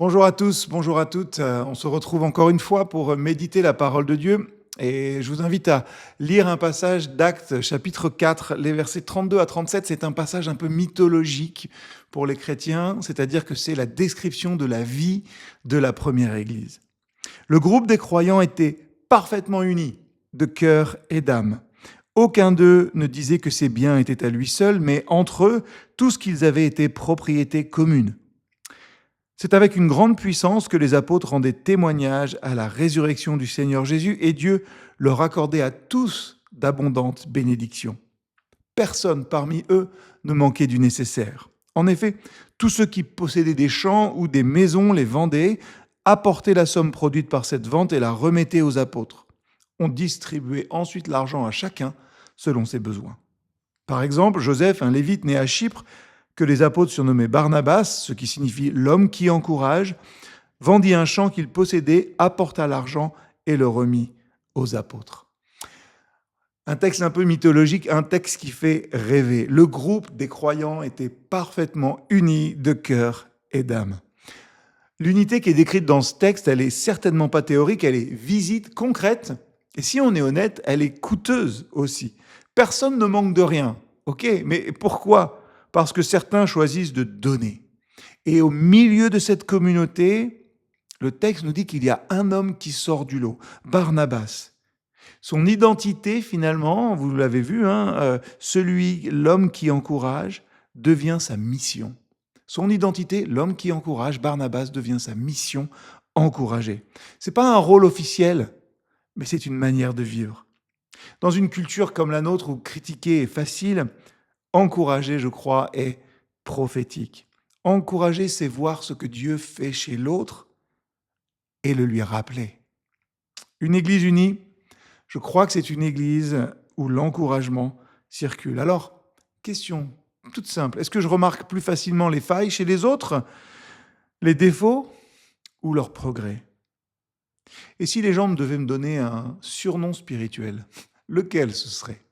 Bonjour à tous, bonjour à toutes. On se retrouve encore une fois pour méditer la parole de Dieu. Et je vous invite à lire un passage d'Actes chapitre 4, les versets 32 à 37. C'est un passage un peu mythologique pour les chrétiens, c'est-à-dire que c'est la description de la vie de la première Église. Le groupe des croyants était parfaitement uni, de cœur et d'âme. Aucun d'eux ne disait que ses biens étaient à lui seul, mais entre eux, tout ce qu'ils avaient était propriété commune. C'est avec une grande puissance que les apôtres rendaient témoignage à la résurrection du Seigneur Jésus et Dieu leur accordait à tous d'abondantes bénédictions. Personne parmi eux ne manquait du nécessaire. En effet, tous ceux qui possédaient des champs ou des maisons les vendaient, apportaient la somme produite par cette vente et la remettaient aux apôtres. On distribuait ensuite l'argent à chacun selon ses besoins. Par exemple, Joseph, un lévite né à Chypre, que les apôtres surnommaient Barnabas, ce qui signifie l'homme qui encourage, vendit un champ qu'il possédait, apporta l'argent et le remit aux apôtres. Un texte un peu mythologique, un texte qui fait rêver. Le groupe des croyants était parfaitement uni de cœur et d'âme. L'unité qui est décrite dans ce texte, elle est certainement pas théorique, elle est visite, concrète, et si on est honnête, elle est coûteuse aussi. Personne ne manque de rien, ok, mais pourquoi? Parce que certains choisissent de donner. Et au milieu de cette communauté, le texte nous dit qu'il y a un homme qui sort du lot, Barnabas. Son identité, finalement, vous l'avez vu, l'homme qui encourage, devient sa mission. Son identité, l'homme qui encourage, Barnabas, devient sa mission, encourager. C'est pas un rôle officiel, mais c'est une manière de vivre. Dans une culture comme la nôtre où critiquer est facile, encourager, je crois, est prophétique. Encourager, c'est voir ce que Dieu fait chez l'autre et le lui rappeler. Une église unie, je crois que c'est une église où l'encouragement circule. Alors, question toute simple, est-ce que je remarque plus facilement les failles chez les autres, les défauts ou leurs progrès? Et si les gens devaient me donner un surnom spirituel, lequel ce serait?